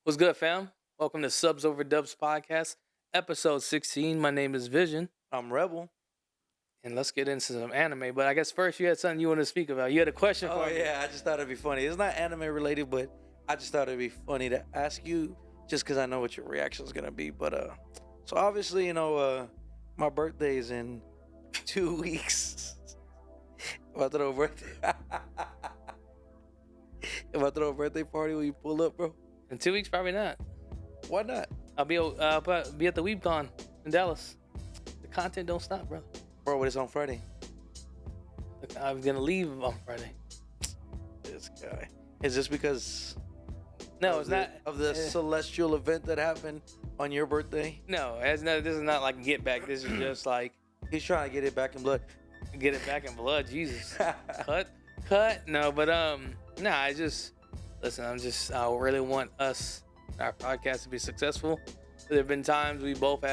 What's good, fam? Welcome to Subs Over Dubs podcast, episode 16. My name is Vision, I'm Rebel. and let's get into some anime. But I guess first you had something you want to speak about. You had a question Oh for me. yeah, I just thought it'd be funny. It's not anime related, but I just thought it'd be funny to ask you just because I know what your reaction is gonna be. But so obviously my birthday is in 2 weeks. If I throw a birthday, if I throw a birthday party, will you pull up, bro? In 2 weeks, probably not. Why not, I'll be at the WeebCon in Dallas. The content don't stop, brother. bro? But it's on Friday. I'm gonna leave on Friday. This guy. Is this because No, of it's the- not of the celestial event that happened on your birthday? No, this is not like get back. This is just like He's trying to get it back in blood. get it back in blood. Jesus, cut. No, but nah. I just listen. I really want our podcast to be successful. There have been times we both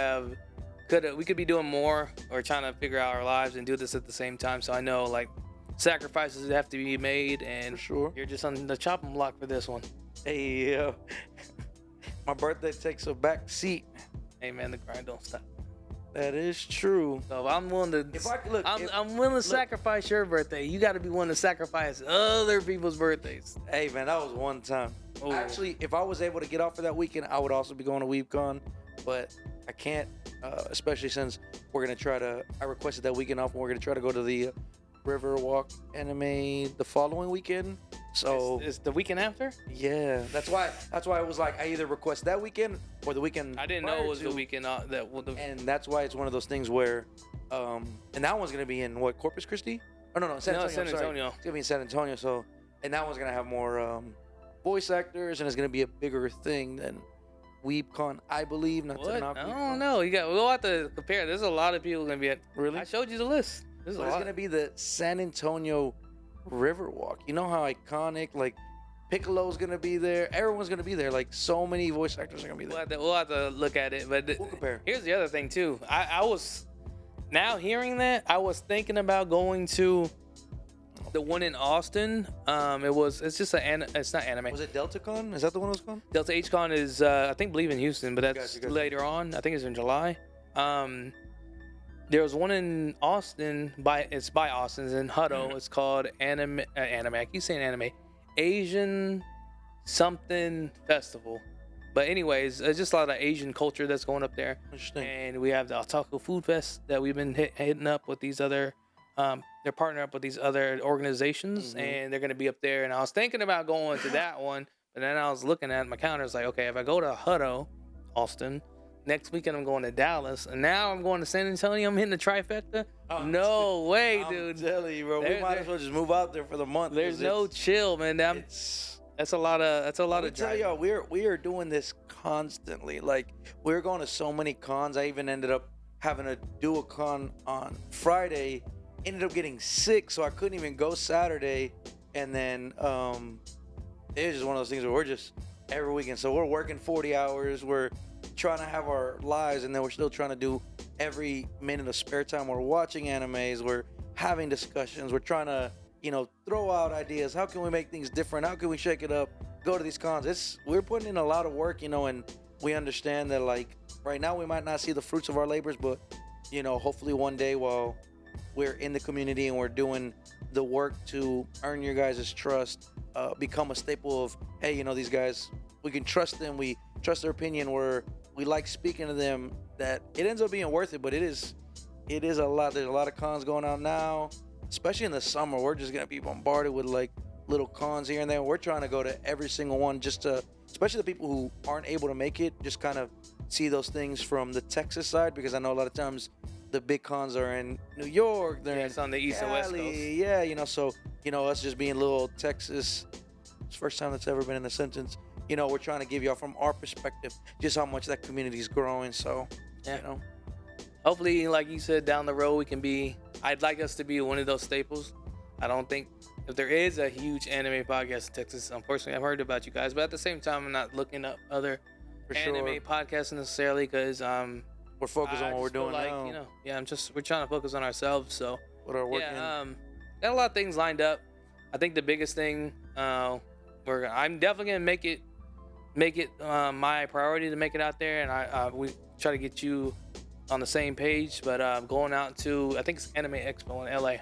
we could be doing more or trying to figure out our lives and do this at the same time. So I know like sacrifices have to be made, and For sure. you're just on the chopping block for this one. Hey, my birthday takes a back seat. Hey man, the grind don't stop. That is true. So if I'm willing to, If I look, I'm willing to sacrifice your birthday. You got to be willing to sacrifice other people's birthdays. hey man, that was one time. Oh. Actually, if I was able to get off for that weekend, I would also be going to WeebCon, but I can't, especially since we're gonna try to. I requested that weekend off, and we're gonna try to go to the Riverwalk anime the following weekend. So It's the weekend after. yeah, that's why it was like I either request that weekend or the weekend. I didn't know prior it was the to. weekend And that's why it's one of those things where, and that one's gonna be in what, Corpus Christi? Oh no, San No, Antonio. San sorry. Antonio. It's gonna be in San Antonio. So, and that one's gonna have more voice actors, and it's gonna be a bigger thing than WeebCon, I believe. Not What? to knock I WeebCon. don't know. We'll have to compare. There's a lot of people gonna be at. Really? I showed you the list. There's a So it's lot. gonna be the San Antonio Riverwalk. You know how iconic, like Piccolo's gonna be there. Everyone's gonna be there. Like so many voice actors are gonna be there. We'll have to look at it. But We'll compare. here's the other thing too. I was now hearing that I was thinking about going to the one in Austin. It's just it's not anime. Was it DeltaCon? Is that the one it was called? Delta HCon is I think believe in Houston, but that's Gotcha. later on. I think it's in July. There was one in Austin by Austin. It's in Hutto. It's called anime. I keep saying anime. Asian something festival. But anyways, it's just a lot of Asian culture that's going up there. Interesting. And we have the Otaku Food Fest that we've been hitting up with these other. They're partnering up with these other organizations, and they're going to be up there. And I was thinking about going to that one, but then I was looking at my calendar. It's like, okay, if I go to Hutto, Austin, next weekend I'm going to Dallas, and now I'm going to San Antonio. I'm hitting the trifecta. Oh, no way, I'm dude. telling you, bro. We There- might as well just move out there for the month. There's 'cause no chill, man. That's a lot of Let me tell driving. y'all, we are doing this constantly. Like we're going to so many cons. I even ended up having to do a con on Friday. Ended up getting sick, so I couldn't even go Saturday. And then it was just one of those things where we're just every weekend. So we're working 40 hours. We're trying to have our lives, and then we're still trying to do every minute of spare time. We're watching animes. We're having discussions. We're trying to, throw out ideas. How can we make things different? How can we shake it up? Go to these cons. We're putting in a lot of work, and we understand that like right now we might not see the fruits of our labors, but hopefully one day while we're in the community and we're doing the work to earn your guys' trust, become a staple of, hey, these guys, we can trust them, we trust their opinion, we like speaking to them, that it ends up being worth it. But it is a lot. There's a lot of cons going on now, especially in the summer. We're just gonna be bombarded with like little cons here and there. We're trying to go to every single one, just to, especially the people who aren't able to make it, just kind of see those things from the Texas side, because I know a lot of times the big cons are in New York. They're It's on the east and west coast. Yeah, so us just being little Texas. It's the first time that's ever been in a sentence. We're trying to give y'all from our perspective just how much that community is growing. So Yeah. Hopefully, like you said, down the road I'd like us to be one of those staples. I don't think if there is a huge anime podcast in Texas, unfortunately, I've heard about you guys, but at the same time, I'm not looking up other for anime sure, podcasts necessarily because we're focused on what we're just feel doing like, now. we're trying to focus on ourselves. So What our work in. got a lot of things lined up. I think the biggest thing I'm definitely gonna make it make it my priority to make it out there, and we try to get you on the same page. But going out to, I think it's Anime Expo in LA.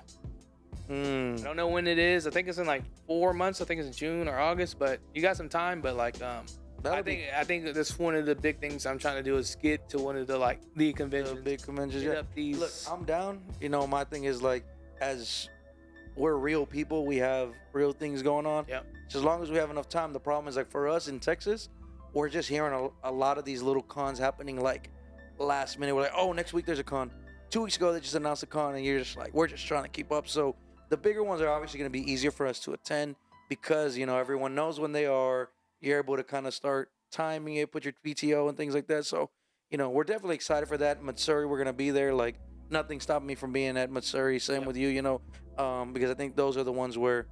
I don't know when it is. I think it's in like 4 months. I think it's in June or August. But you got some time. But like I think that's one of the big things I'm trying to do is get to one of the conventions. The big conventions. Get Yeah. up these. Look, I'm down. You know, my thing is like, as we're real people, we have real things going on. Yep. So as long as we have enough time, the problem is like for us in Texas, we're just hearing a lot of these little cons happening like last minute. We're like, oh, next week there's a con. 2 weeks ago they just announced a con, and you're just like, we're just trying to keep up. So the bigger ones are obviously going to be easier for us to attend because, you know, everyone knows when they are. You're able to kind of start timing it, put your PTO and things like that. So, you know, we're definitely excited for that. Matsuri, we're going to be there. Like, nothing stopped me from being at Matsuri. Same with you, you know, because I think those are the ones where.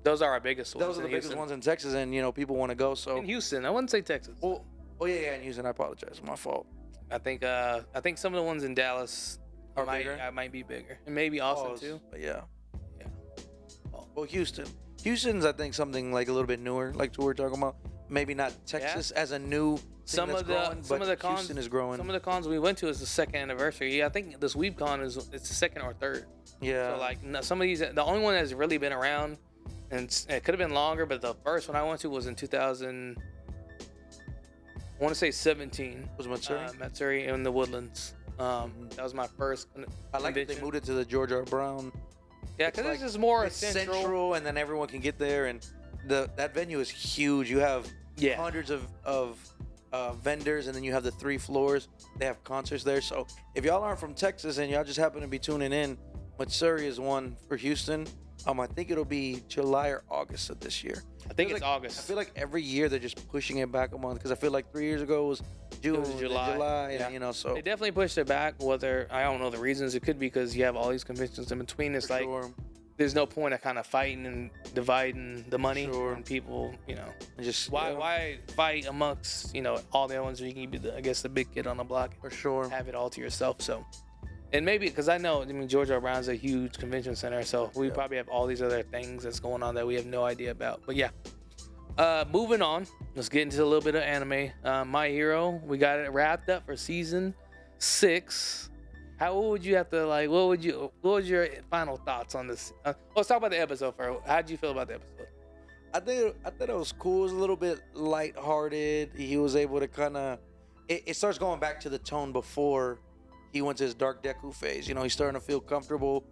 Those are our biggest ones. Those are the biggest ones in Texas, and, you know, people want to go. So in Houston, I wouldn't say Texas. Well, yeah, in Houston, I apologize. My fault. I think some of the ones in Dallas might be bigger, and maybe Austin too. Yeah. Well, Houston's, I think, something like a little bit newer, like what we're talking about. Maybe not Texas as a new thing some of the cons, Houston is growing. Some of the cons we went to is the second anniversary. Yeah, I think this WeebCon it's the second or third. Yeah. So like some of these, the only one that's really been around, and it could have been longer, but the first one I went to was in 2000. I want to say 17. Was Matsuri? Matsuri in the Woodlands. That was my first. I like that they moved it to the George R. Brown. Yeah, because it's just more central, and then everyone can get there, and that venue is huge. You have hundreds of vendors, and then you have the 3 floors. They have concerts there. So if y'all aren't from Texas and y'all just happen to be tuning in, Matsuri is one for Houston. I think it'll be July or August of this year. I think it's August. I feel like every year they're just pushing it back a month because I feel like 3 years ago it was June, July, yeah. and, you know, so they definitely pushed it back. Whether I don't know the reasons, it could be because you have all these conventions in between. It's like there's no point of kind of fighting and dividing the money and people. You know, just why fight amongst all the other ones where you can be the big kid on the block for sure. Have it all to yourself. So. And maybe because I mean, George R. Brown's a huge convention center, so we probably have all these other things that's going on that we have no idea about. But yeah, moving on, let's get into a little bit of anime. My Hero, we got it wrapped up for season 6. What would you have to like? What was your final thoughts on this? Let's talk about the episode first. How did you feel about the episode? I thought it was cool. It was a little bit lighthearted. He was able to kind of. It starts going back to the tone before. He went to his dark Deku phase. You know, he's starting to feel comfortable.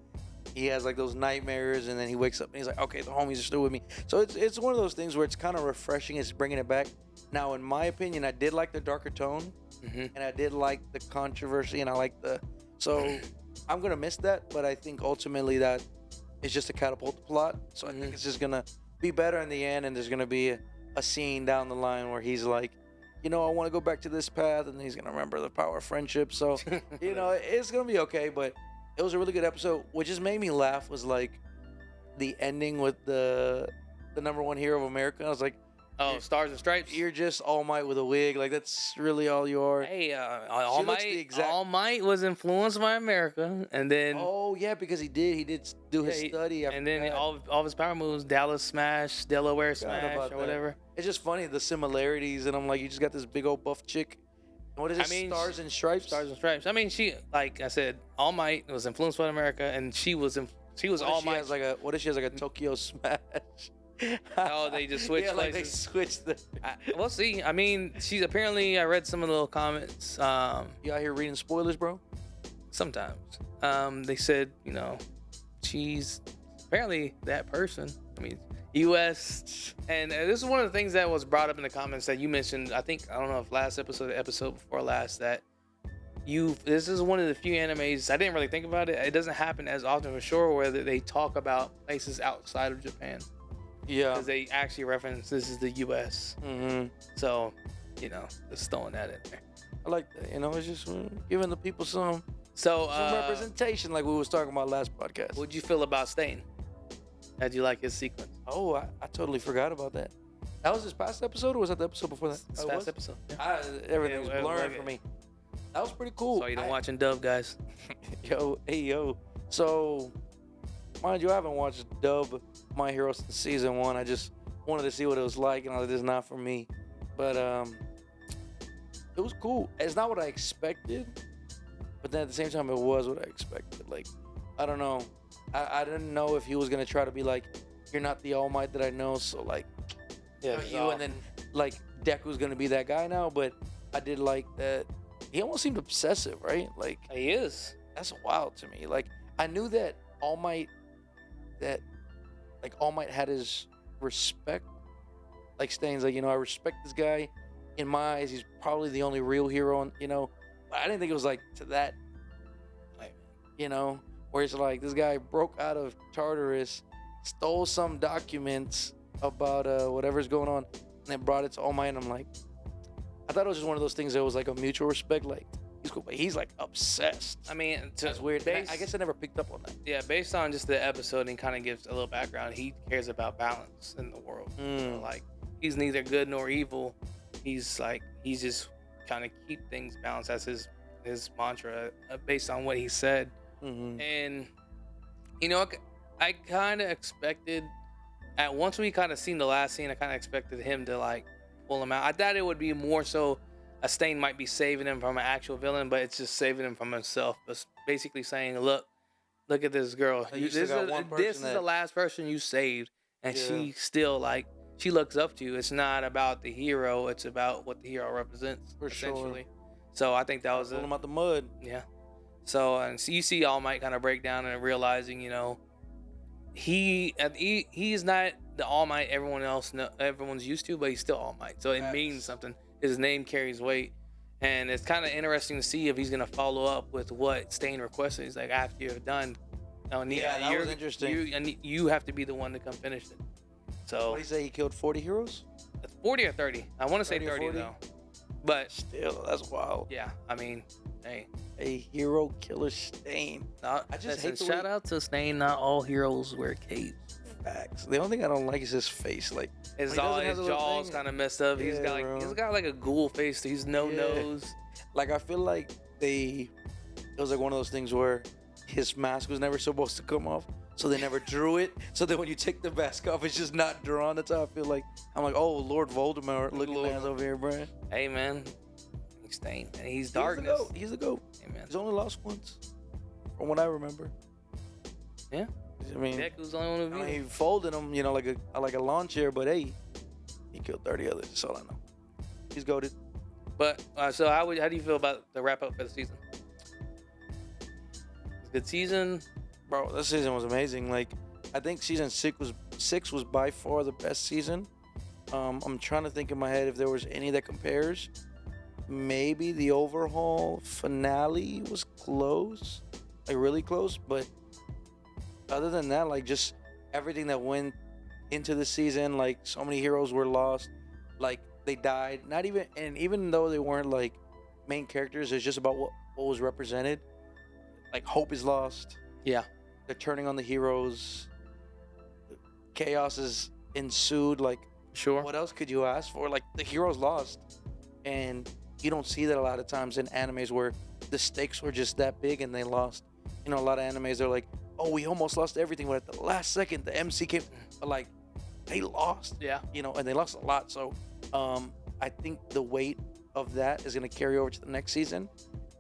He has like those nightmares, and then he wakes up and he's like, okay, the homies are still with me. So it's one of those things where it's kind of refreshing. It's bringing it back. Now, in my opinion, I did like the darker tone, and I did like the controversy, and I like So I'm gonna miss that, but I think ultimately that is just a catapult plot. So I think it's just gonna be better in the end, and there's gonna be a scene down the line where he's like, I want to go back to this path, and he's going to remember the power of friendship. So, it's going to be okay, but it was a really good episode. What just made me laugh was, like, the ending with the number one hero of America. I was like, oh, Stars and Stripes? You're just All Might with a wig. Like, that's really all you are. Hey, All Might was influenced by America, and then... Oh, yeah, because he did do his study. And then all of his power moves, Dallas Smash, Delaware Smash, or whatever. It's just funny, the similarities, and I'm like, you just got this big old buff chick. What is it, Stars and Stripes? Stars and Stripes. I mean, she, like I said, All Might was influenced by America, and she was All Might. What if she has like a Tokyo Smash? Oh, they just switched places. Like they switched we'll see. I mean, she's apparently, I read some of the little comments. You out here reading spoilers, bro? Sometimes. They said, she's apparently that person. I mean, U.S. And this is one of the things that was brought up in the comments that you mentioned. I don't know if last episode, the episode before last, that this is one of the few animes, I didn't really think about it. It doesn't happen as often for sure, where they talk about places outside of Japan. Yeah. Because they actually reference this is the U.S. Mm-hmm. So, just throwing that in there. I like that. It's just giving the people some representation, like we was talking about last podcast. What'd you feel about Stain? How'd you like his sequence? Oh, I totally forgot about that. That was his past episode, or was that the episode before that? This past episode. Yeah. Everything's blurring for me. That was pretty cool. So you don't watching Dove, guys. Yo. So, mind you, I haven't watched Dub My Hero since season 1. I just wanted to see what it was like, and I was like, this is not for me. But it was cool. It's not what I expected, but then at the same time, it was what I expected. Like, I don't know. I didn't know if he was gonna try to be like, "You're not the All Might that I know," so like, Yeah, not you, and then like Deku's gonna be that guy now. But I did like that. He almost seemed obsessive, right? Like, he is. that's wild to me. Like, I knew that All Might, All Might had his respect. Like Stain's like, I respect this guy. In my eyes, he's probably the only real hero. And but I didn't think it was like to that. Like, where it's like this guy broke out of Tartarus, stole some documents about whatever's going on, and then brought it to All Might. And I'm like, I thought it was just one of those things that was like a mutual respect. Like, he's cool, but he's like obsessed. I mean, That's weird. I guess I never picked up on that. Yeah, based on just the episode and kind of gives a little background, he cares about balance in the world. Like, he's neither good nor evil. He's just kind of keep things balanced. That's his mantra based on what he said. And I kind of expected once we kind of seen the last scene, I kind of expected him to like pull him out. I thought it would be more so a Stain might be saving him from an actual villain, but it's just saving him from himself. It's basically saying, look at this girl. This is the last person you saved, and she still she looks up to you. It's not about the hero. It's about what the hero represents, essentially. Sure. So I think that was pull him out the mud. Yeah. So you see All Might kind of break down and realizing, he's not the All Might everyone's used to, but he's still All Might. So it means something. His name carries weight, and it's kind of interesting to see if he's gonna follow up with what Stain requested. He's like, after you're done, that was interesting. You have to be the one to come finish it. So what did he say? He killed 40 heroes? 40 or 30? I want to say 30 though. But still, that's wild. Yeah, I mean, hey, a hero killer Stain. I just hate shout out to Stain. Not all heroes wear capes. Facts. The only thing I don't like is his face. Like, his jaw's kind of messed up. He's got like a ghoul face. He's nose. Like, I feel like it was like one of those things where his mask was never supposed to come off, so they never drew it. So then when you take the mask off, it's just not drawn. That's how I feel like. I'm like, oh, Lord Voldemort looking ass over here, bro. Hey, man. Stain, and he's darkness. He's the GOAT. Hey, man. He's only lost once, from what I remember. Yeah. I mean, Deku's the only one he folded him, like a lawn chair, but hey, he killed 30 others. That's all I know. He's goated. But so how do you feel about the wrap up for the season? It's a good season, bro. This season was amazing. Like, I think season 6 was by far the best season. I'm trying to think in my head if there was any that compares. Maybe the overhaul finale was close, like really close, but other than that, like, just everything that went into the season, like, so many heroes were lost, like, they died. Even though they weren't like main characters, it's just about what was represented. Like, hope is lost. Yeah, they're turning on the heroes. Chaos is ensued. Like, sure. What else could you ask for? Like, the heroes lost, and you don't see that a lot of times in animes where the stakes were just that big and they lost. A lot of animes are like, oh, we almost lost everything, but at the last second, the MC came. But, like, they lost. Yeah. And they lost a lot. So, I think the weight of that is going to carry over to the next season.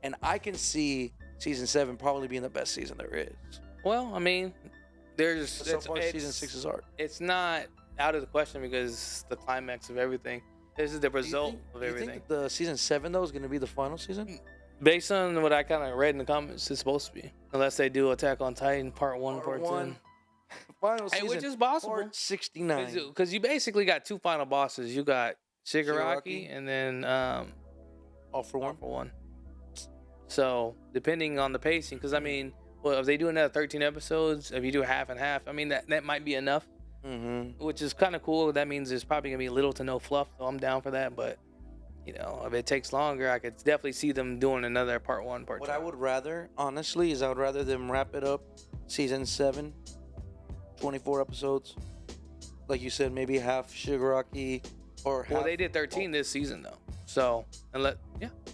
And I can see season 7 probably being the best season there is. Well, I mean, so far season 6 is hard. It's not out of the question because the climax of everything. This is the result of everything. Do you think the season 7 though is going to be the final season? Based on what I kind of read in the comments, it's supposed to be, unless they do Attack on Titan Part 1, Part 2. Final season, which is possible. Part 69. Because you basically got 2 final bosses. You got Shigaraki and then All for One. So depending on the pacing, because I mean, well, if they do another 13 episodes, if you do half and half, I mean that might be enough. Which is kind of cool. That means there's probably gonna be little to no fluff, so I'm down for that. But if it takes longer, I could definitely see them doing another Part 1, Part 2. What I would rather, honestly, is I would rather them wrap it up season 7, 24 episodes. Like you said, maybe half Shigaraki or half. Well, they did 13 this season though. So It was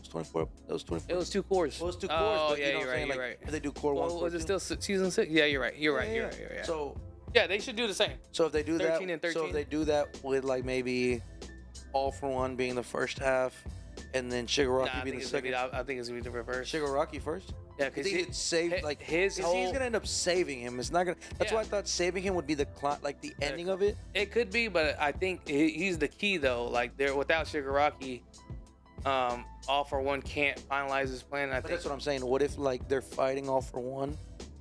24. It was 24. It was 2 cores. Well, it was 2 cores. Oh, but yeah, you're right. You're right. If they do core 1, was it still season 6? Yeah, you're right. You're right. You're right. So yeah, they should do the same. So if they do 13 that, and 13. so if they do that with like maybe All for One being the first half, and then Shigaraki Nah, I being think the it's gonna be. second. I think it's gonna be the reverse. Shigaraki first. Yeah, I because think it saved like his 'cause whole. he's gonna end up saving him. It's not gonna. That's why I Yeah. thought saving him would be the like the ending of it. It could be, but I think he's the key though. Like there, without Shigaraki, All for One can't finalize his plan. But that's what I'm saying. What if like they're fighting All for One,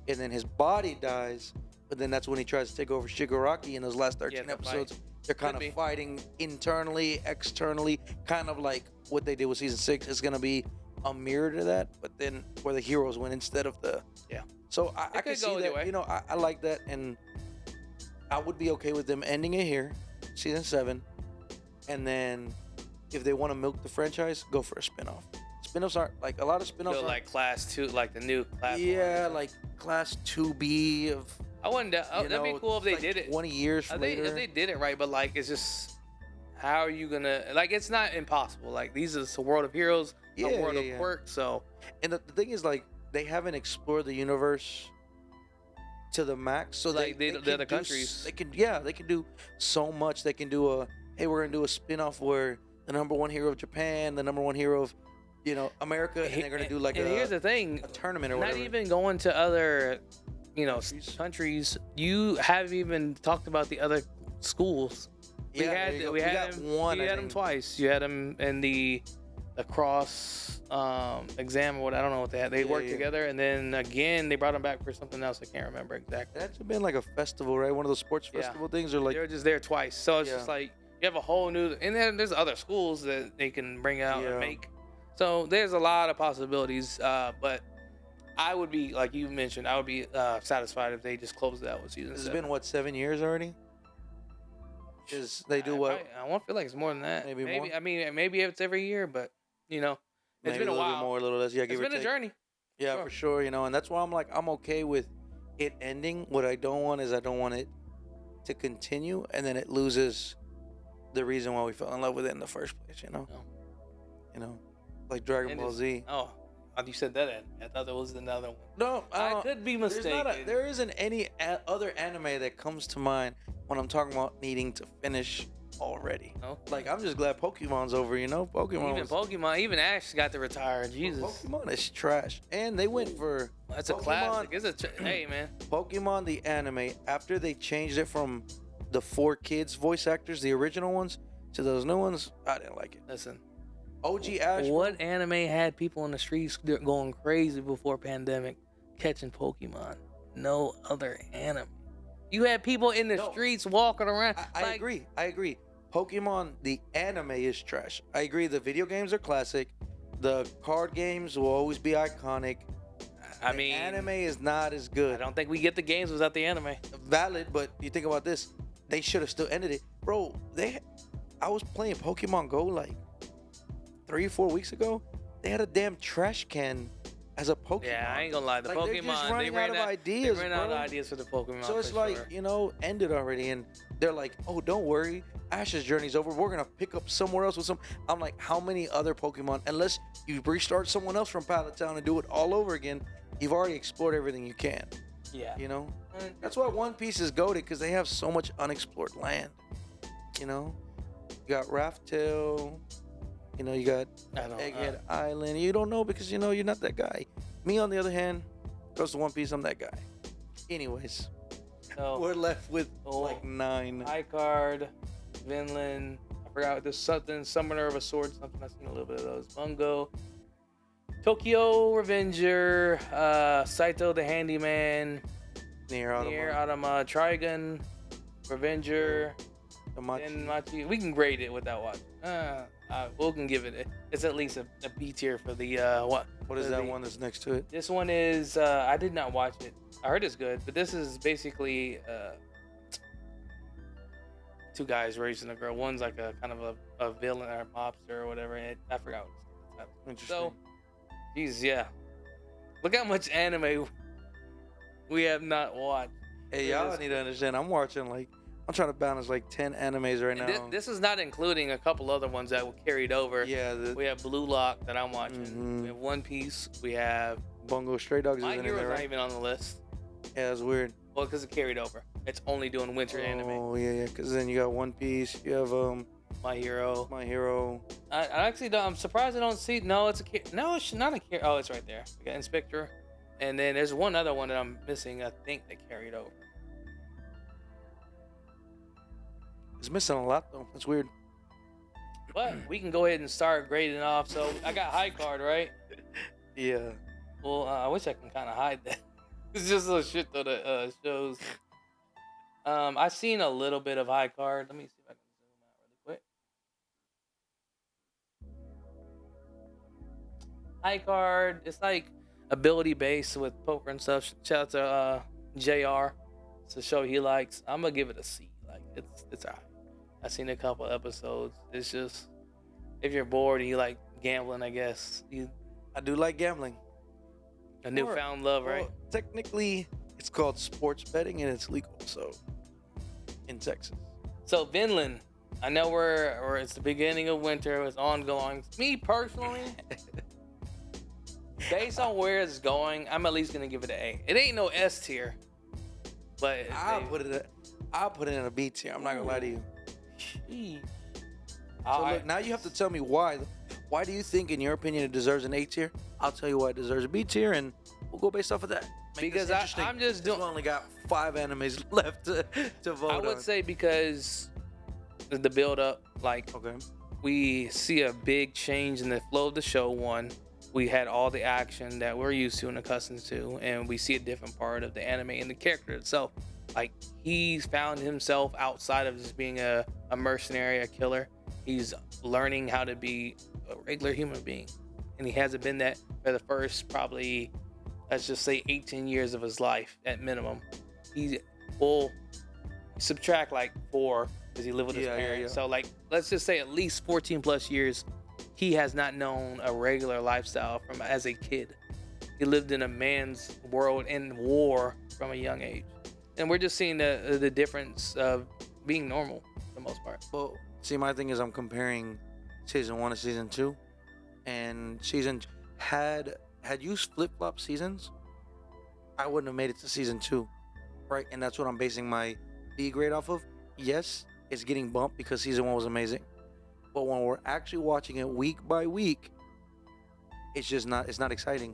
and then his body dies, but then that's when he tries to take over Shigaraki in those last 13 episodes. Fight. They're kind of fighting internally, externally, kind of like what they did with season 6. It's gonna be a mirror to that, but then where the heroes win instead of the So I can see that. You know, I like that, and I would be okay with them ending it here, season 7, and then if they want to milk the franchise, go for a spinoff. Spinoffs aren't like a lot of spinoffs. Like Class 2, like the new Class. Yeah, like Class 2B of. I wouldn't. That'd be cool if they like did it 20 years later. If they did it right, but like it's just how are you gonna like? It's not impossible. Like these is a world of heroes, a world of quirk. So, and the thing is, like they haven't explored the universe to the max. So like the other countries, they can do so much. They can do we're gonna do a spinoff where the number one hero of Japan, the number one hero of America, and they're gonna do like here's the thing, a tournament or whatever. Not even going to other countries. You haven't even talked about the other schools. We had them twice. You had them in the cross exam or what, I don't know what they had. They worked together, and then again they brought them back for something else. I can't remember exactly. That's been like a festival, right? One of those sports festival things, or like they were just there twice. So it's just like you have a whole new, and then there's other schools that they can bring out and make. So there's a lot of possibilities, but I would be, like you mentioned, I would be satisfied if they just closed it out with season 7. It's been, what, 7 years already? Because they do what? I won't feel like it's more than that. Maybe more? I mean, maybe it's every year, but, it's maybe been a while. Bit more, a little less. Yeah, it's been a journey. Yeah, for sure. And that's why I'm like, I'm okay with it ending. What I don't want is I don't want it to continue, and then it loses the reason why we fell in love with it in the first place, like Dragon Ball Z. Oh, you said that. I thought there was another one. No, I could be mistaken. There isn't any other anime that comes to mind when I'm talking about needing to finish already. No. Like, I'm just glad Pokemon's over, Pokemon. Even Ash got to retire. Jesus. Pokemon is trash. And they went for... That's a classic. Hey, man. Pokemon, the anime, after they changed it from the 4 kids voice actors, the original ones, to those new ones, I didn't like it. Listen. OG Ash. What anime had people in the streets going crazy before pandemic catching Pokemon? No other anime. You had people in the streets walking around. I agree. Pokemon, the anime is trash. I agree. The video games are classic. The card games will always be iconic. The anime is not as good. I don't think we get the games without the anime. Valid, but you think about this. They should have still ended it. Bro, I was playing Pokemon Go like 3 or 4 weeks ago. They had a damn trash can as a Pokemon. Yeah, I ain't gonna lie. The Pokemon, they're just running out of ideas. They ran out of ideas for the Pokemon. So it's like, end it already. And they're like, oh, don't worry. Ash's journey's over. We're going to pick up somewhere else with some. I'm like, how many other Pokemon? Unless you restart someone else from Pallet Town and do it all over again, you've already explored everything you can. Yeah. That's why One Piece is goated, because they have so much unexplored land. You got Raftail. You got Egghead Island. You don't know because, you're not that guy. Me, on the other hand, goes to One Piece, I'm that guy. Anyways, so, we're left with like 9. ICard, Vinland. I forgot, there's something, Summoner of a Sword, something. I've seen a little bit of those. Bungo. Tokyo Revenger. Saito the Handyman. Nier Automata. Trigun. Revenger. The Machi. We can grade it without watching. We can give it. It's at least a B tier for the what? What is that one that's next to it? This one is. I did not watch it. I heard it's good, but this is basically 2 guys raising a girl. One's like a kind of a villain or a mobster or whatever. And I forgot what it's called. So, geez, yeah. Look how much anime we have not watched. Hey, y'all need to understand. I'm trying to balance like 10 animes right now. This is not including a couple other ones that were carried over. Yeah. We have Blue Lock that I'm watching. Mm-hmm. We have One Piece. We have Bungo Stray Dog. My Hero's not even on the list. Yeah, it's weird. Well, because it carried over. It's only doing winter anime. Oh, yeah. Because then you got One Piece. You have My Hero. My Hero. I actually don't. I'm surprised I don't see. No, it's a. No, it's not a. Oh, it's right there. We got Spectre, and then there's one other one that I'm missing. I think they carried over. It's missing a lot though. That's weird. But we can go ahead and start grading off. So I got high card, right? Yeah. Well, I wish I can kind of hide that. It's just a shit though that shows. I seen a little bit of high card. Let me see if I can zoom out really quick. High card, it's like ability based with poker and stuff. Shout out to JR. It's a show he likes. I'm gonna give it a C. Like it's alright. I've seen a couple episodes. It's just if you're bored and you like gambling, I guess I do like gambling. A newfound love, right? Well, technically, it's called sports betting and it's legal. So in Texas. So Vinland, I know we're it's the beginning of winter. It's ongoing. Me personally, based on where it's going, I'm at least gonna give it an A. It ain't no S tier, but I'll put it in a B tier. I'm not gonna lie to you. So look, now you have to tell me why. Why do you think, in your opinion, it deserves an A tier? I'll tell you why it deserves a B tier, and we'll go based off of that. Because I'm just doing. We only got 5 animes left to vote on. I would say because the build up, like we see a big change in the flow of the show. One, we had all the action that we're used to and accustomed to, and we see a different part of the anime and the character itself. Like he's found himself outside of just being a mercenary, a killer. He's learning how to be a regular human being, and he hasn't been that for the first probably, let's just say 18 years of his life at minimum. He will subtract like 4 because he lived with his parents. So like, let's just say at least 14 plus years, he has not known a regular lifestyle from as a kid. He lived in a man's world in war from a young age. And we're just seeing the difference of being normal for the most part. Well, see, my thing is I'm comparing season 1 to season 2, and season had you flip-flop seasons, I wouldn't have made it to season 2, right? And that's what I'm basing my B grade off of. Yes, it's getting bumped because season 1 was amazing, but when we're actually watching it week by week, it's just not. It's not exciting.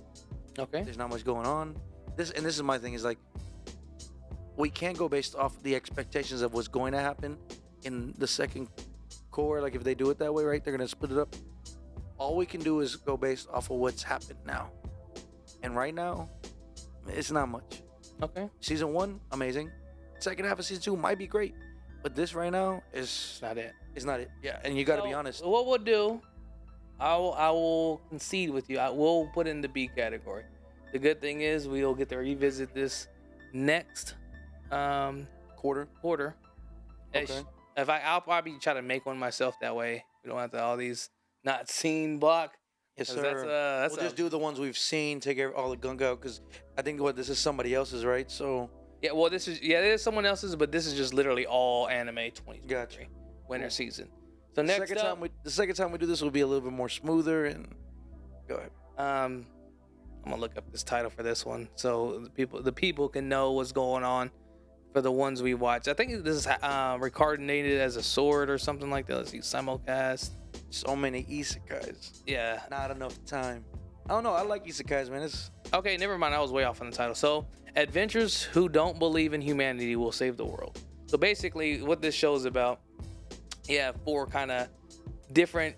Okay. There's not much going on. This is my thing is like, we can't go based off the expectations of what's going to happen in the second core. Like if they do it that way, right, they're gonna split it up. All we can do is go based off of what's happened now, and right now it's not much. Okay. Season 1, amazing. Second half of season 2 might be great, but this right now is not it. It's not it. Yeah, and you got to be honest. What we'll do, I will concede with you. I will put in the B category. The good thing is we'll get to revisit this next quarter. Okay. I'll probably try to make one myself that way. We don't have to all these not seen block. Yes, sir. We'll just do the ones we've seen. Take all the gunk out because I think this is somebody else's, right? So yeah, well, there's someone else's, but this is just literally all anime 2023 gotcha. Winter season. So next the second time we do this will be a little bit more smoother. And go ahead. I'm gonna look up this title for this one so the people can know what's going on for the ones we watch. I think this is reincarnated as a sword or something like that. Let's see, simulcast. So many isekais. Yeah. Not enough time. I don't know. I like isekais, man. Okay, never mind. I was way off on the title. So, adventurers who don't believe in humanity will save the world. So basically, what this show is about, you have 4 kind of different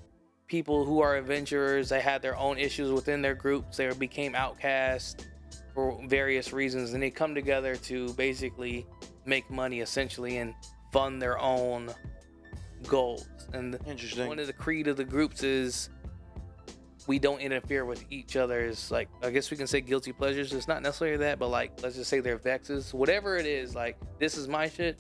people who are adventurers. They had their own issues within their groups. They became outcasts for various reasons, and they come together to basically make money, essentially, and fund their own goals. And interesting. One of the creed of the groups is we don't interfere with each other's, like, I guess we can say guilty pleasures. It's not necessarily that, but like, let's just say their vexes, whatever it is. Like, this is my shit.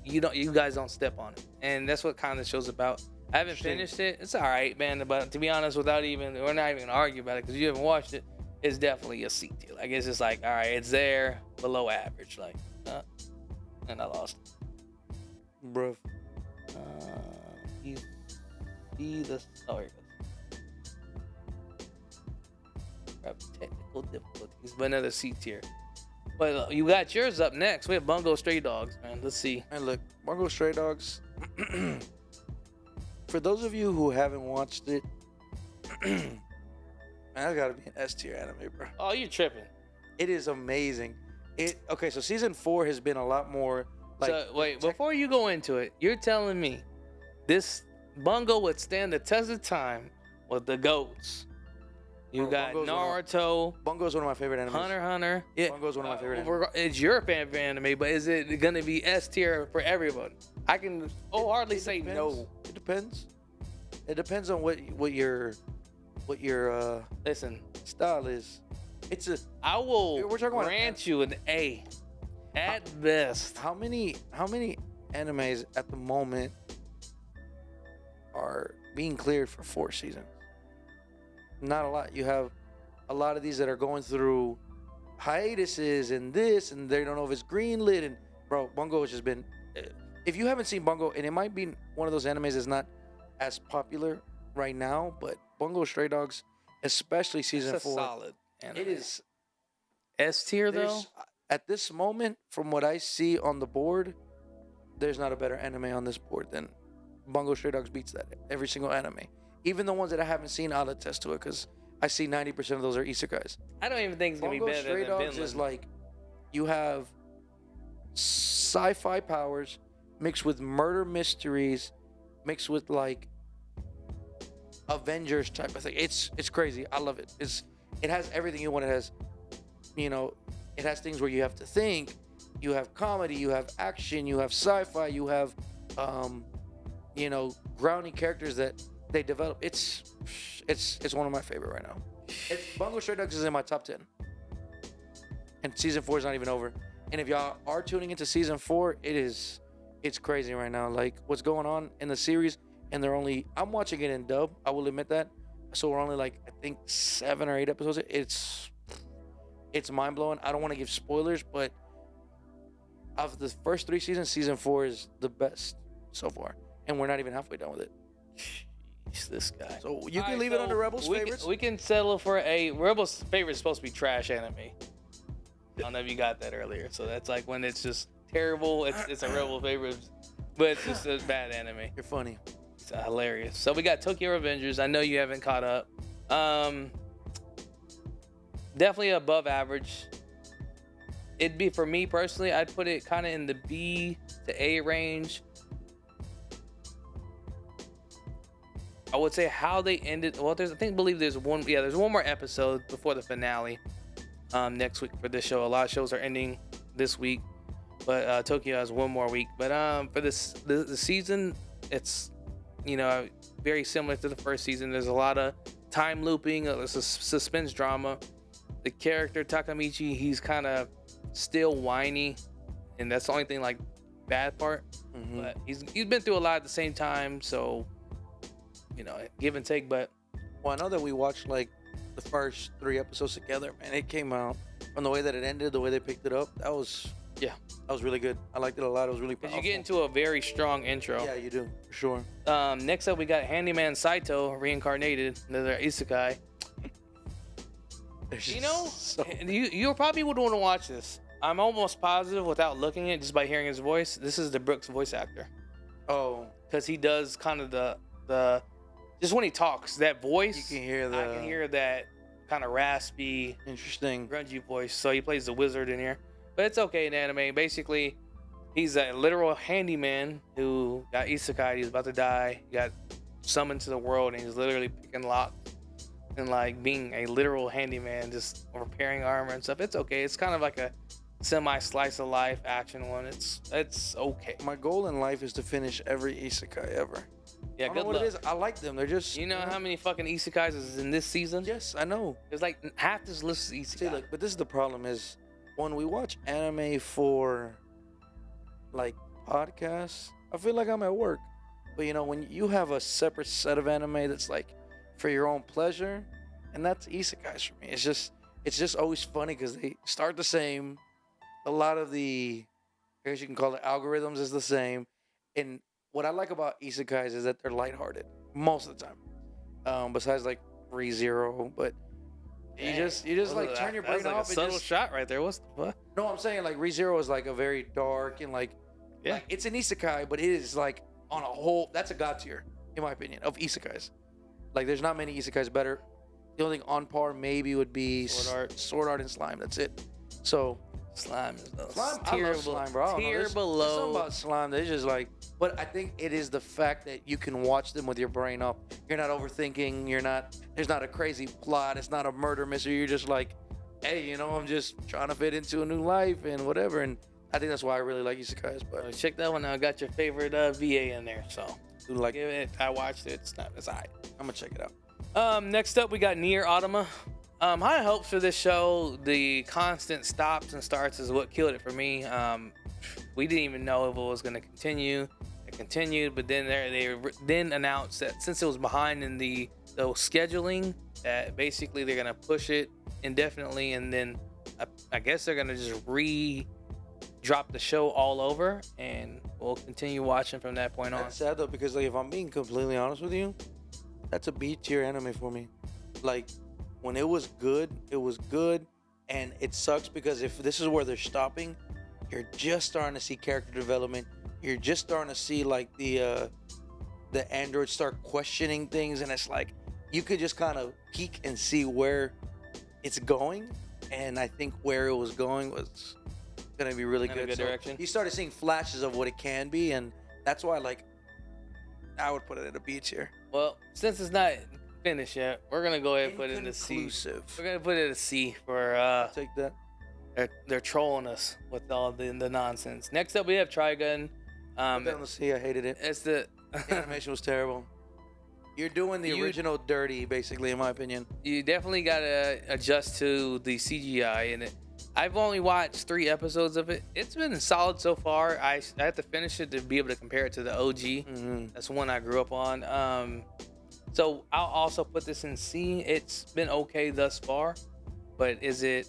You guys don't step on it. And that's what kind of the show's about. I haven't finished it. It's all right, man. But to be honest, we're not even gonna argue about it because you haven't watched it. It's definitely a C tier. Like, it's just like, all right, it's there, below average. Like, and I lost it. Bruh. Here it goes. Technical difficulties, but another C tier. But you got yours up next. We have Bungo Stray Dogs, man. Let's see. And look, Bungo Stray Dogs. for those of you who haven't watched it, man, that's gotta be an S tier anime, bro. Oh, you're tripping. It is amazing. Okay, so season 4 has been a lot more like. So wait, before you go into it, you're telling me this Bungo would stand the test of time with the goats. You Bro, got Bungo's Naruto, Bungo's one of my favorite animes. Hunter x Hunter. Yeah, Bungo's one of my favorite animes. it's your favorite anime, but is it gonna be S tier for everyone? I can hardly say depends. no. It depends. It depends on what your Listen, style is. I will We're talking about grant you an A at best. How many animes at the moment are being cleared for 4 seasons? Not a lot. You have a lot of these that are going through hiatuses and this, and they don't know if it's greenlit. And bro, Bungo has just been. If you haven't seen Bungo, and it might be one of those animes that's not as popular right now, but Bungo Stray Dogs, especially season 4, solid anime. it is S tier though. At this moment, from what I see on the board, there's not a better anime on this board than Bungo Stray Dogs beats that every single anime. Even the ones that I haven't seen, I'll attest to it because I see 90% of those are isekais. I don't even think it's gonna Bungo be better Stray than Dogs Vinland. is like you have sci-fi powers mixed with murder mysteries, mixed with like Avengers type of thing. It's crazy. I love it. It has everything you want. It has, it has things where you have to think. You have comedy. You have action. You have sci-fi. You have, grounding characters that they develop. It's one of my favorite right now. Bungo Stray Dogs is in my top 10, and season 4 is not even over. And if y'all are tuning into season 4, it's crazy right now. Like what's going on in the series, and I'm watching it in dub. I will admit that. So we're only like I think 7 or 8 episodes. It's mind blowing. I don't want to give spoilers, but of the first 3 seasons, season 4 is the best so far, and we're not even halfway done with it. Jeez, this guy. So you can leave it under Rebels favorites. We can settle for a Rebels favorite is supposed to be trash anime. I don't know if you got that earlier. So that's like when it's just terrible. It's a Rebel favorite, but it's just a bad anime. You're funny. It's hilarious. So we got Tokyo Revengers. I know you haven't caught up. Definitely above average. It'd be for me personally. I'd put it kind of in the B to A range. I would say how they ended. Well, believe there's one. Yeah, there's one more episode before the finale. Next week for this show. A lot of shows are ending this week, but Tokyo has one more week. But for the season, it's very similar to the first season. There's a lot of time looping. There's a suspense drama. The character Takamichi, he's kind of still whiny, and that's the only thing like bad part. Mm-hmm. But he's been through a lot at the same time, so give and take. But I know that we watched like the first 3 episodes together, man. It came out from the way that it ended, the way they picked it up. That was really good. I liked it a lot. It was really powerful. You get into a very strong intro. Yeah, you do, for sure. Next up, we got Handyman Saito reincarnated, another isekai. You probably would want to watch this. I'm almost positive without looking at it, just by hearing his voice. This is the Brooks voice actor. Oh, because he does kind of the just when he talks, that voice. You can hear I can hear that kind of raspy, interesting, grungy voice. So he plays the wizard in here, but it's okay in anime. Basically, he's a literal handyman who got isekai. He's about to die. He got summoned to the world, and he's literally picking locks and like being a literal handyman, just repairing armor and stuff. It's okay. It's kind of like a semi slice of life action one. It's okay. My goal in life is to finish every isekai ever. Yeah, good luck. It is. I like them. They're just. You know how many fucking isekais is in this season? Yes, I know. There's like half this list is isekai. See, look, but this is the problem: is when we watch anime for like podcasts, I feel like I'm at work. But when you have a separate set of anime that's like for your own pleasure, and that's isekais for me. It's just always funny because they start the same. A lot of the, I guess you can call it algorithms, is the same. And what I like about isekais is that they're lighthearted most of the time. Besides like Re:Zero, but you just like turn your brain like off. A subtle shot right there. What's the fuck? No, I'm saying like Re:Zero is like a very dark and like it's an isekai, but it is like on a whole. That's a god tier. in my opinion, of isekais. Like, there's not many isekais better. The only thing on par maybe would be Sword Art and Slime. That's it. So Slime is the Slime, tier, I love Slime, bro. I don't know. tier There's below. something about Slime that's just like, but I think it is the fact that you can watch them with your brain up. You're not overthinking. There's not a crazy plot. It's not a murder mystery. You're just like, hey, I'm just trying to fit into a new life and whatever. And I think that's why I really like isekais. But Check that one out. Got your favorite VA in there. So like, give it. I watched it. It's alright. I'm gonna check it out. Next up, we got Noir Automata. High hopes for this show. The constant stops and starts is what killed it for me. We didn't even know if it was going to continue. It continued, but then they then announced that since it was behind in the scheduling, that basically they're going to push it indefinitely, and then I guess they're going to just drop the show all over, and we'll continue watching from that point on. That's sad though, because like, if I'm being completely honest with you, that's a B tier anime for me. Like, when it was good, and it sucks because if this is where they're stopping, you're just starting to see character development. You're just starting to see like the androids start questioning things, and it's like you could just kind of peek and see where it's going. And I think where it was going was gonna be really good. Good direction. You started seeing flashes of what it can be, and that's why like I would put it at a B tier. Well, since it's not finished yet, we're gonna go ahead and put it in the C. We're gonna put it in a C for take that. They're trolling us with all the nonsense. Next up, we have Trigun. Put that on the C. I hated it. It's the animation was terrible. You're doing the original dirty, basically, in my opinion. You definitely gotta adjust to the CGI in it. I've only watched 3 episodes of it. It's been solid so far. I have to finish it to be able to compare it to the OG. Mm-hmm. That's one I grew up on. So I'll also put this in C. It's been okay thus far, but is it,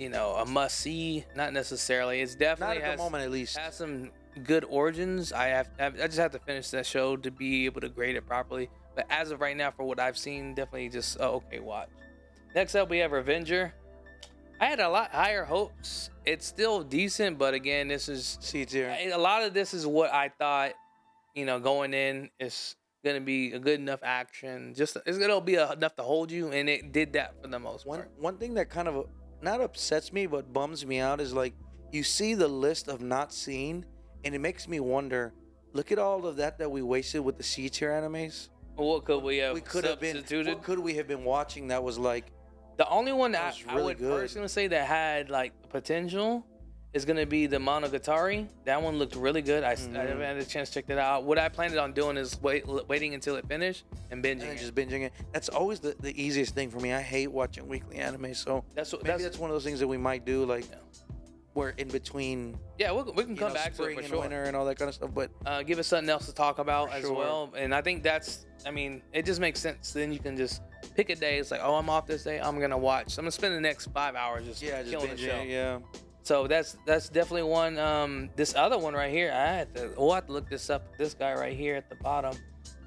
a must see? Not necessarily. It's definitely not at the moment, at least. Has some good origins. I just have to finish that show to be able to grade it properly. But as of right now, for what I've seen, definitely just okay watch. Next up, we have Revenger. I had a lot higher hopes. It's still decent, but again, this is C tier. A lot of this is what I thought, going in is gonna be a good enough action. It'll be enough to hold you, and it did that for the most part. One thing that kind of not upsets me but bums me out is like you see the list of not seen, and it makes me wonder. Look at all of that we wasted with the C tier animes. What could we have substituted? What could we have been watching that was like? The only one that really I would good. personally say that had like potential is gonna be the Monogatari. That one looked really good. I haven't had a chance to check that out. What I planned on doing is waiting until it finished and binging it. Just binging it. That's always the easiest thing for me. I hate watching weekly anime, so that's one of those things that we might do. Like, we're in between. Yeah, we can come back to it spring for and sure. winter and all that kind of stuff. But give us something else to talk about as sure. well. And I think it just makes sense. Then you can just pick a day. It's like, oh, I'm off this day. I'm gonna spend the next 5 hours just killing the show. Yeah. So that's definitely one. This other one right here, I have to look this up. This guy right here at the bottom.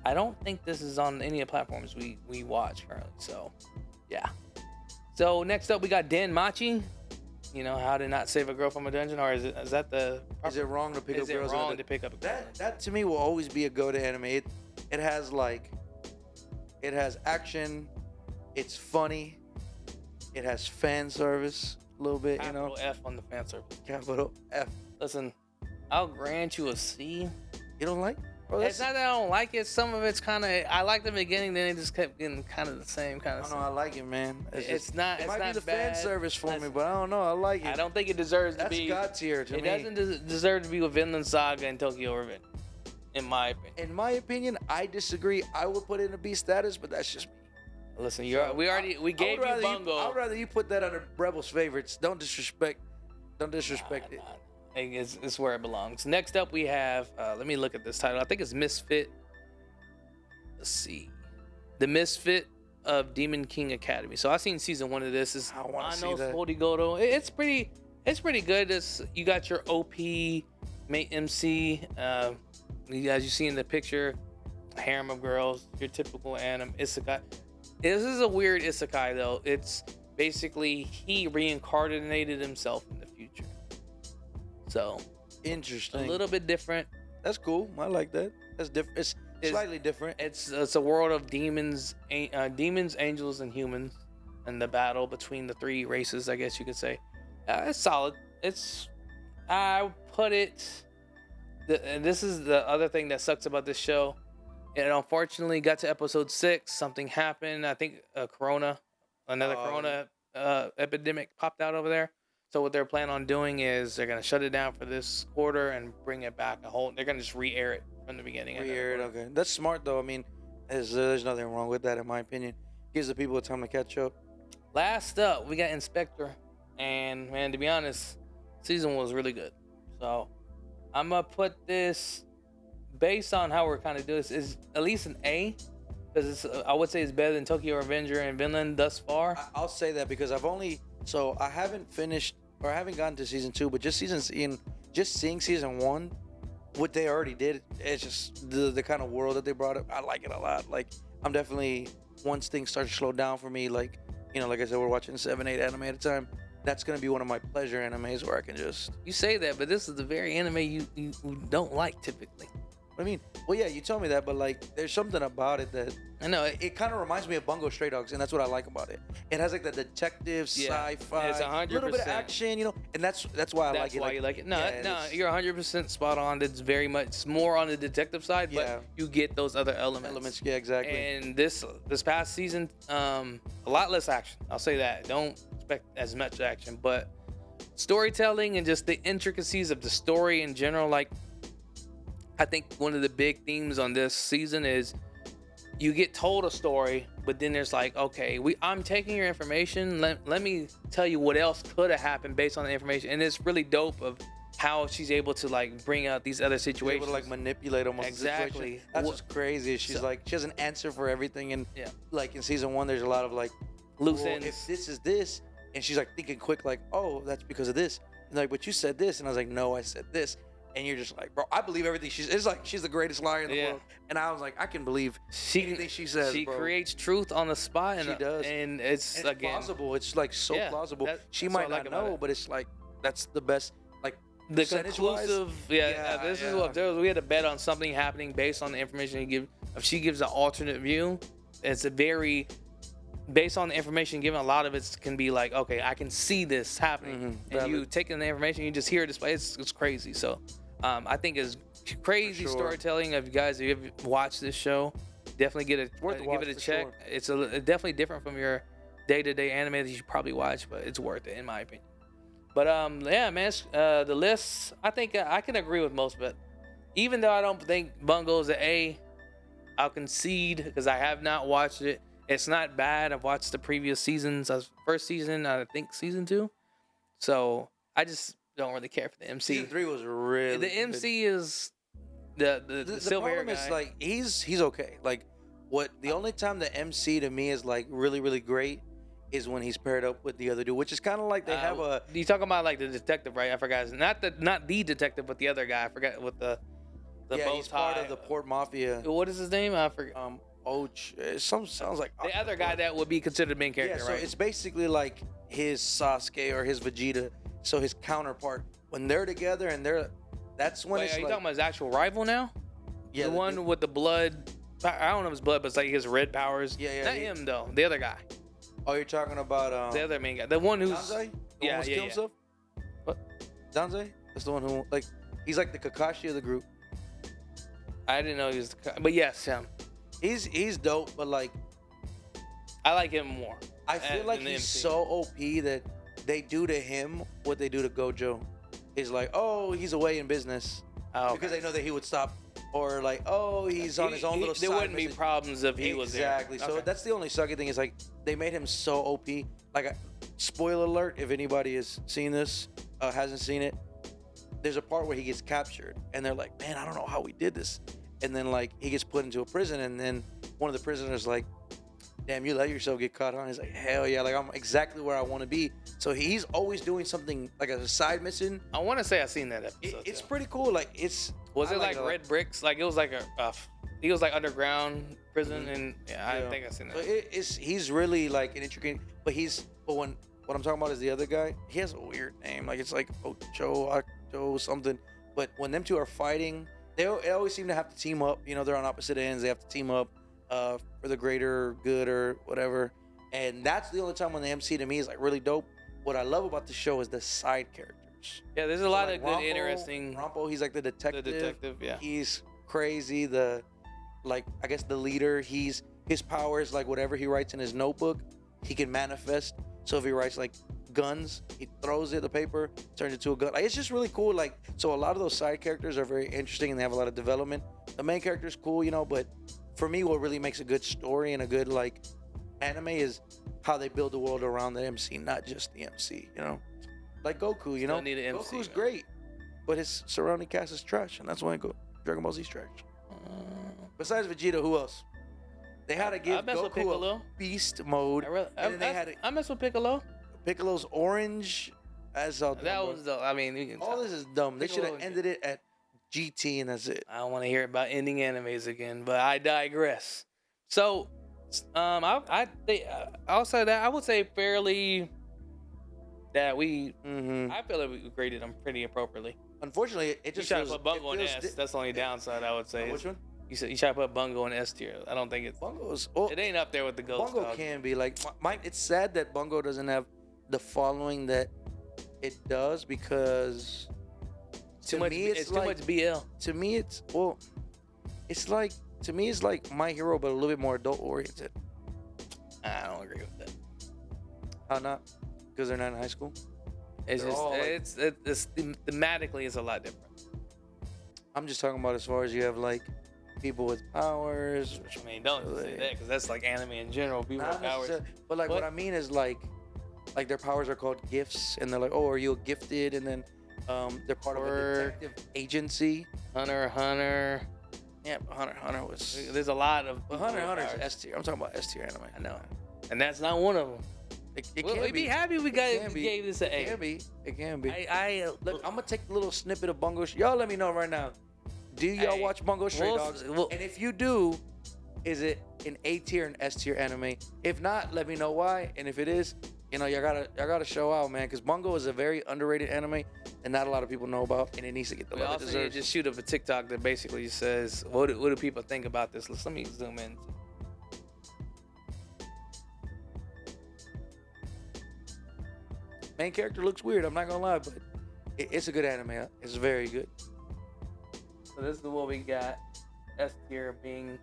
I don't think this is on any of the platforms we watch currently. So, yeah. So next up, we got Den Machi. How to not save a girl from a dungeon, or is that the? Is it wrong to pick up girls? Is it wrong to pick up a girl? That to me will always be a go to anime. It has action. It's funny. It has fan service a little bit. Capital F on the fan service. Capital F. Listen, I'll grant you a C. You don't like? It's not that I don't like it. Some of it's kind of, I liked the beginning, then it just kept getting kind of the same kind of stuff. I like it, man. It might be the bad. fan service for me, but I don't know. I like it. I don't think it deserves to be. That's God tier to me. It doesn't deserve to be with Vinland Saga and Tokyo Revenge, in my opinion. In my opinion, I disagree. I would put it in a B status, but that's just me. Listen, we gave you Bungo. I'd rather you put that under Rebels favorites. Don't disrespect it. It's where it belongs. Next up, we have. Let me look at this title. I think it's Misfit. Let's see, the Misfit of Demon King Academy. So I've seen season 1 of this. I want to see that. Horigoto. It's pretty good. You got your OP mate MC. As you see in the picture, harem of girls. Your typical anime isekai. This is a weird isekai though. It's basically he reincarnated himself in the future. So interesting. A little bit different. That's cool. I like that. That's different. slightly different. It's a world of demons, angels, and humans, and the battle between the three races, I guess you could say. It's solid. I put it. And this is the other thing that sucks about this show. It unfortunately got to episode 6. Something happened. I think another corona epidemic popped out over there. So what they're planning on doing is they're gonna shut it down for this quarter and bring it back They're gonna just re-air it from the beginning. Re-air it, okay. That's smart though. I mean, there's nothing wrong with that in my opinion. Gives the people time to catch up. Last up, we got Spectre, and man, to be honest, season was really good. So I'm gonna put this based on how we're kind of doing this is at least an A, because I would say it's better than Tokyo Revenger and Vinland thus far. I'll say that because I haven't finished or I haven't gotten to season 2, but just seeing season 1, what they already did, it's just the kind of world that they brought up. I like it a lot. Like I'm definitely, once things start to slow down for me, like like I said, we're watching 7-8 anime at a time. That's gonna be one of my pleasure animes where I can just. You say that, but this is the very anime you don't like typically. I mean, well, yeah, you told me that, but like, there's something about it that I know it kind of reminds me of Bungo Stray Dogs, and that's what I like about it. It has like the detective sci-fi, it's 100%. little bit of action, and that's why I like it. That's why you like it. No, you're 100% spot on. It's very much more on the detective side, but you get those other elements. Yeah, exactly. And this past season, a lot less action. I'll say that. Don't expect as much action, but storytelling and just the intricacies of the story in general, like. I think one of the big themes on this season is you get told a story, but then there's like, okay, I'm taking your information. Let me tell you what else could have happened based on the information. And it's really dope of how she's able to like bring out these other situations. Able to like manipulate almost. Exactly. That's what's crazy. She's like, she has an answer for everything. And like in season 1, there's a lot of like loose ends. If this is this, and she's like thinking quick, like, oh, that's because of this. And like, but you said this, and I was like, no, I said this. And you're just like, bro, I believe everything it's like she's the greatest liar in the world. And I was like, I can believe anything she says. She bro. creates truth on the spot, and she does, and it's plausible. It's like so plausible. She might not know, but it's like that's the best. Like the conclusive. This is what we had to bet on something happening based on the information you give. If she gives an alternate view, it's a very based on the information given. A lot of it can be like, okay, I can see this happening, and you taking the information, you just hear it display. It's crazy. So. I think it's crazy storytelling. If you watched this show, definitely give it a check. Sure. It's definitely different from your day-to-day anime that you probably watch, but it's worth it in my opinion. But man, the list, I think I can agree with most of it. Even though I don't think Bungo's an A, I'll concede because I have not watched it. It's not bad. I've watched the previous seasons. First season, I think season 2. So I just don't really care for the MC. Season 3 was really the MC is the silver hair guy. The problem is like he's okay. Like the only time the MC to me is like really really great is when he's paired up with the other dude, which is kind of like they have a. You talking about like the detective, right? I forgot. Not the detective, but the other guy. I forgot what the bow tie. He's part of the Port Mafia. What is his name? I forget. Sounds like the other guy that would be considered main character, right? So it's basically like his Sasuke or his Vegeta. So his counterpart, when they're together and that's when it's are you like, talking about his actual rival now? Yeah, the one with the blood. I don't know if it's blood, but it's like his red powers. Yeah. Not him though. The other guy. Oh, you're talking about the other main guy. The one who's Danzai? Kill himself? What? Danzai? That's the one who like he's like the Kakashi of the group. I didn't know he was but yes, him. He's dope, but like I like him more. I feel like he's so OP that they do to him what they do to Gojo. Is like, oh, he's away in business. Because they know that he would stop. Or like, oh, he's on his own little side. There wouldn't be problems if he was there. Exactly. So that's the only sucky thing is like they made him so OP. Like, spoiler alert, if anybody has seen this, hasn't seen it, there's a part where he gets captured. And they're like, man, I don't know how we did this. And then like he gets put into a prison. And then one of the prisoners like, damn, you let yourself get caught on. He's like, hell yeah, like I'm exactly where I want to be. So he's always doing something like a side mission. I want to say I've seen that episode. It's pretty cool. Like was it like Red Bricks? Like it was like he was like underground prison, and I think I've seen that. So he's really like an intricate. But what I'm talking about is the other guy. He has a weird name. Like it's like Octo something. But when them two are fighting, they always seem to have to team up. You know, they're on opposite ends. They have to team up for the greater good or whatever. And that's the only time when the MC to me is like really dope. What I love about the show is the side characters. Yeah, there's a lot of good, interesting. Rampo, he's like the detective. The detective, yeah. He's crazy. I guess the leader. His power is like whatever he writes in his notebook, he can manifest. So if he writes like guns, he throws it, the paper turns it to a gun. Like, it's just really cool. Like, so a lot of those side characters are very interesting and they have a lot of development. The main character is cool, you know, but for me, what really makes a good story and a good like anime is how they build the world around the MC, not just the MC, you know. Like Goku, you know, Need an MC, Goku's man. great, but his surrounding cast is trash, and that's why Dragon Ball Z's trash. Besides Vegeta, who else? They had to give I mess with Goku Piccolo. a beast mode, I mess with Piccolo. Piccolo's orange. As all That was the. I mean, you can all this is dumb. They should Piccolo have ended it at GT, and that's it. I don't want to hear about ending animes again, but I digress. So, outside that, I would say fairly that we. I feel like we graded them pretty appropriately. Unfortunately, it You just try to feels, put Bungo in it feels S. That's the only downside I would say. which one? You try to put Bungo in S tier. I don't think it's. Bungo's. Well, It ain't up there with the Ghost Bungo Dog. can be like it's sad that Bungo doesn't have the following that it does because Too much. It's too much BL. to me it's like My Hero but a little bit more adult oriented. I don't agree with that. How not? Because they're not in high school. It's They're just all, like- it's thematically it's a lot different. I'm just talking about as far as you have like people with powers. I mean, don't say that because that's like anime in general. People Not with powers. necessarily- But like what I mean is like their powers are called gifts, and they're like, oh, are you gifted? And then they're part of a detective agency. Hunter. Yeah, but Hunter was. There's a lot of. But people with Hunter powers. is S tier. I'm talking about S tier anime. I know, and that's not one of them. It We'd can be be. happy we gave this an It can A. be. It can be. Look, I'm gonna take a little snippet of Bungo. Y'all let me know right now. Do y'all Hey, watch Bungo Stray we'll- Dogs? we'll- And if you do, is it an A tier and S tier anime? If not, let me know why. And if it is, you know, y'all gotta show out, man, because Bungo is a very underrated anime and not a lot of people know about, and it needs to get the we love it also need deserves. to just shoot up a TikTok that basically says, what do people think about this? Let me zoom in. Main character looks weird. I'm not gonna lie, but it's a good anime. It's very good. So this is what we got. S tier being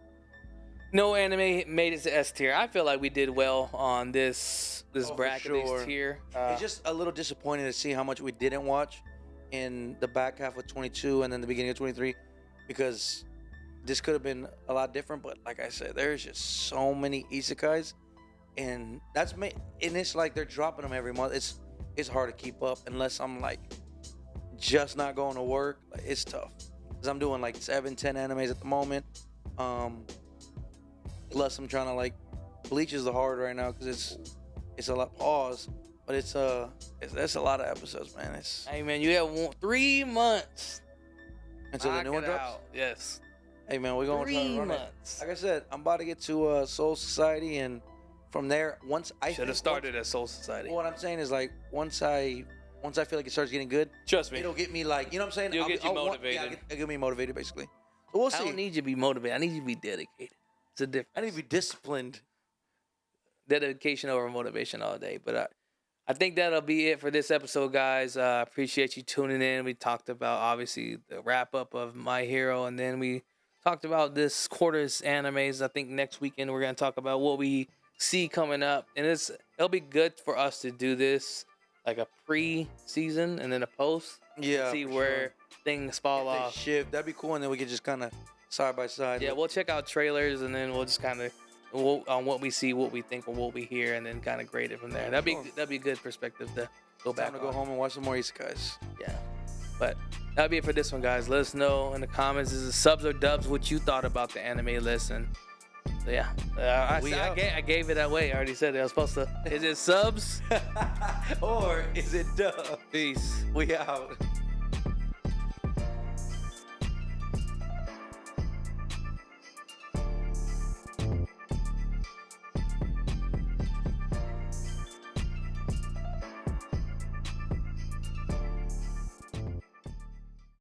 no anime made it to S tier. I feel like we did well on this Oh, for bracket, sure. this tier. It's just a little disappointing to see how much we didn't watch in the back half of 22 and then the beginning of 23, because this could have been a lot different. But like I said, there's just so many isekais, and and it's like they're dropping them every month. It's hard to keep up unless I'm like just not going to work. Like, it's tough because I'm doing like 7-10 animes at the moment. Plus I'm trying to like Bleach is the hard right now because it's a lot pause, but it's a lot of episodes, man. It's Hey man, you have 3 months. until the Knock new one it drops. out. Yes. Hey man, we're gonna try 3 to run it. months. Like I said, I'm about to get to Soul Society, and from there, once I Should have started at Soul Society. What I'm saying is like once I feel like it starts getting good, Trust me. it'll get me like, you know what I'm saying? You'll get you motivated. It'll get me motivated basically. So we'll I see. don't need you to be motivated. I need you to be dedicated. It's a difference. I need to be disciplined. Dedication over motivation all day. But I think that'll be it for this episode, guys. Appreciate you tuning in. We talked about obviously the wrap up of My Hero, and then we talked about this quarter's animes. I think next weekend we're gonna talk about what we see coming up, and it'll be good for us to do this like a pre-season and then a post. Yeah. See for where sure. things fall If they off. shift. That'd be cool, and then we could just kind of side by side. Yeah, we'll check out trailers and then we'll just kind of on what we see, what we think, and what we hear, and then kind of grade it from there. That'd be a good perspective to go back. Time to go on. home and watch some more isekais. Yeah, but that'll be it for this one, guys. Let us know in the comments, is it subs or dubs, what you thought about the anime list. And so yeah, I gave it away. I already said it. I was supposed to. Is it subs? Or is it dub? Peace. We out.